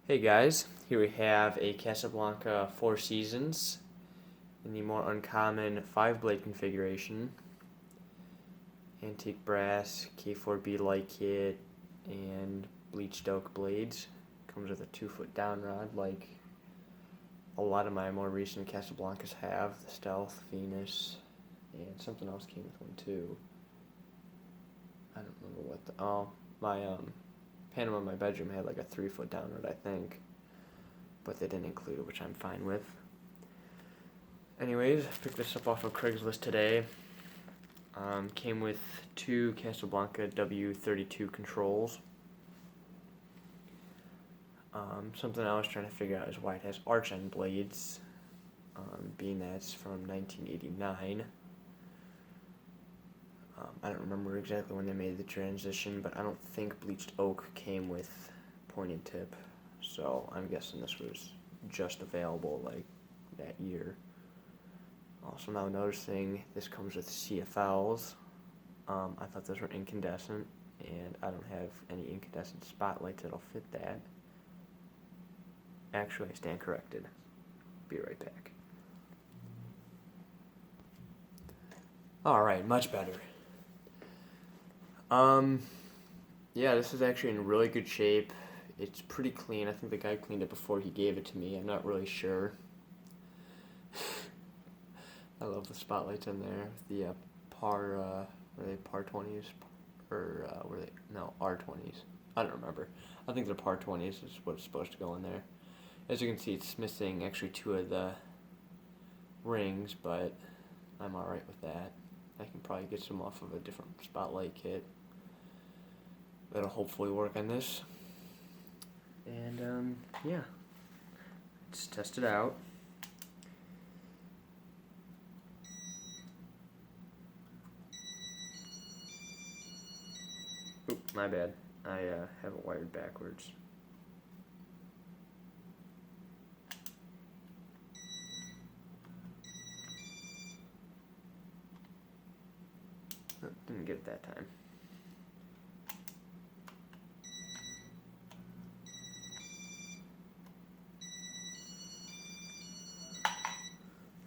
Hey guys, here we have a Casablanca Four Seasons in the more uncommon 5-blade configuration. Antique brass, K4B light kit, and bleached oak blades. Comes with a 2-foot down rod like a lot of my more recent Casablancas have. The Stealth, Venus, and something else came with one too. I don't remember what my Panama in my bedroom had like a 3-foot down rod, I think, but they didn't include it, which I'm fine with. Anyways, I picked this up off of Craigslist today. Came with 2 Casablanca W32 controls. Something I was trying to figure out is why it has arch end blades, being that it's from 1989. I don't remember exactly when they made the transition, but I don't think bleached oak came with pointed tip, so I'm guessing this was just available like that year. Also now noticing this comes with CFLs. I thought those were incandescent, and I don't have any incandescent spotlights that'll fit that. Actually, I stand corrected. Be right back. Alright, much better. Yeah, this is actually in really good shape. It's pretty clean. I think the guy cleaned it before he gave it to me. I'm not really sure. I love the spotlights in there. The were they par 20s? Or were they, no, R20s. I don't remember. I think they're par 20s is what's supposed to go in there. As you can see, it's missing actually 2 of the rings, but I'm alright with that. I can probably get some off of a different spotlight kit that'll hopefully work on this. And yeah, let's test it out. Oop, my bad. I have it wired backwards. Oh, didn't get it that time.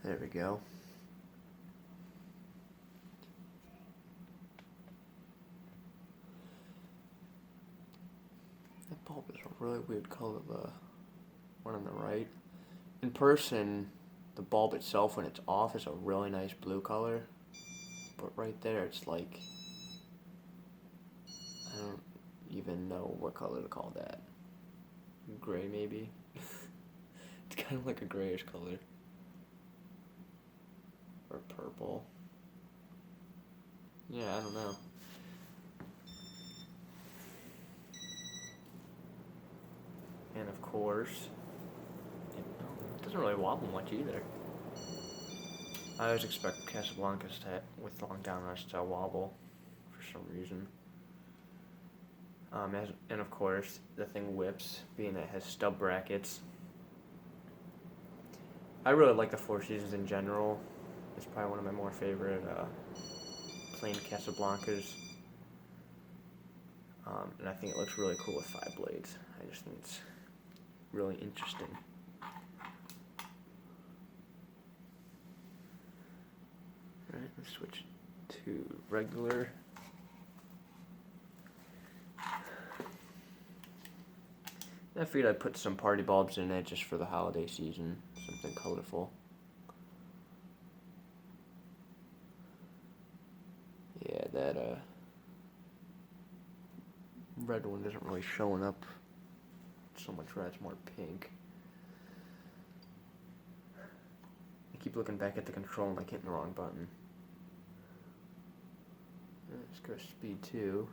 There we go. That bulb is a really weird color, the one on the right. In person, the bulb itself, when it's off, is a really nice blue color. But right there, it's like, I don't even know what color to call that. Gray, maybe? It's kind of like a grayish color. Or purple. Yeah, I don't know. And of course, it doesn't really wobble much either. I always expect Casablancas with long down rush to wobble for some reason. And of course, the thing whips, being that it has stub brackets. I really like the Four Seasons in general. It's probably one of my more favorite plain Casablancas. And I think it looks really cool with 5 blades. I just think it's really interesting. Alright, let's switch to regular. I figured I'd put some party bulbs in it just for the holiday season, something colorful. Yeah, that red one isn't really showing up so much red, it's more pink. I keep looking back at the control and like hitting the wrong button. Let's go speed 2.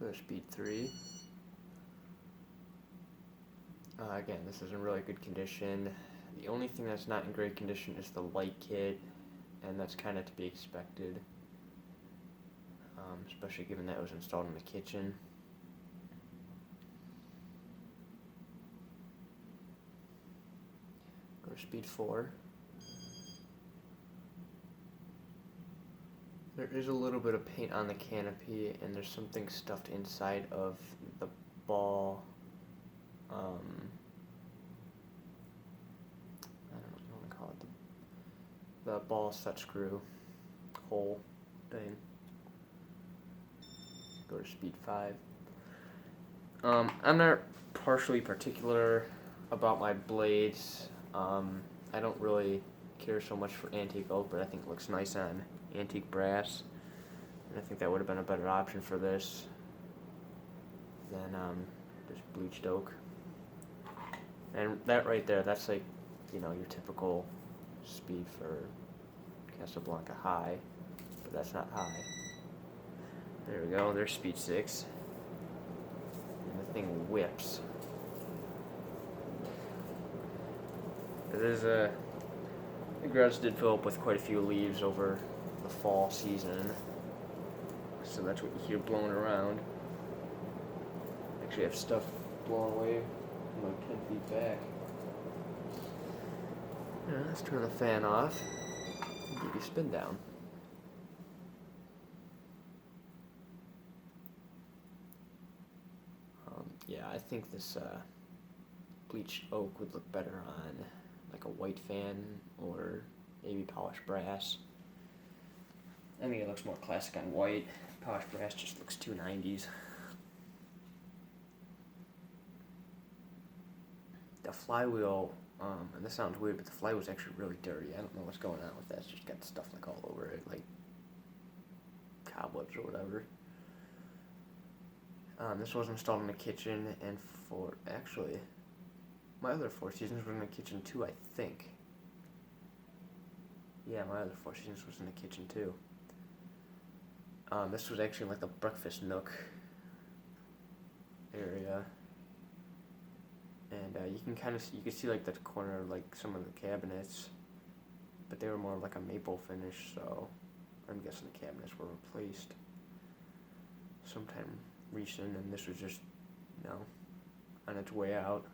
Go speed 3. Again, this is in really good condition. The only thing that's not in great condition is the light kit, and that's kind of to be expected, especially given that it was installed in the kitchen. to speed 4. There is a little bit of paint on the canopy, and there's something stuffed inside of the ball. I don't know what you want to call it. The ball set screw hole thing. Go to speed 5. I'm not partially particular about my blades. I don't really care so much for antique oak, but I think it looks nice on antique brass. And I think that would have been a better option for this than just bleached oak. And that right there, that's like, you know, your typical speed for Casablanca high, but that's not high. There we go, there's speed 6. And the thing whips. The grass did fill up with quite a few leaves over the fall season, so that's what you hear blowing around. Actually, I have stuff blowing away from like 10 feet back. Yeah, let's turn the fan off and give you spin down. Yeah, I think this bleached oak would look better on like a white fan or maybe polished brass. I think it looks more classic on white. Polished brass just looks too 90s. The flywheel, and this sounds weird, but the flywheel's actually really dirty. I don't know what's going on with that. It's just got stuff like all over it, like cobwebs or whatever. This was installed in the kitchen, and actually, my other Four Seasons were in the kitchen too, I think. Yeah, my other Four Seasons was in the kitchen too. This was actually like the breakfast nook area, and you can see like the corner of like some of the cabinets, but they were more like a maple finish, so I'm guessing the cabinets were replaced sometime recent, and this was just, you know, on its way out.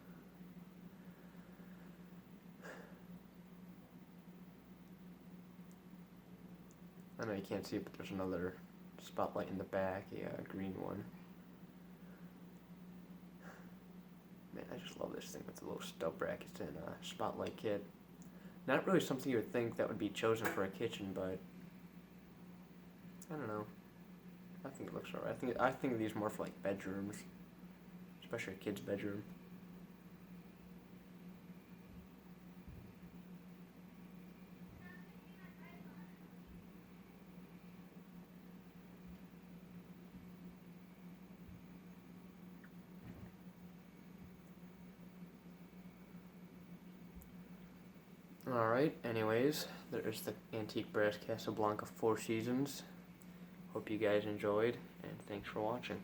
I know you can't see it, but there's another spotlight in the back, a green one. Man, I just love this thing with the little stub brackets and a spotlight kit. Not really something you would think that would be chosen for a kitchen, but I don't know. I think it looks alright. I think of these more for like bedrooms, especially a kid's bedroom. Alright, anyways, there's the antique brass Casablanca Four Seasons. Hope you guys enjoyed, and thanks for watching.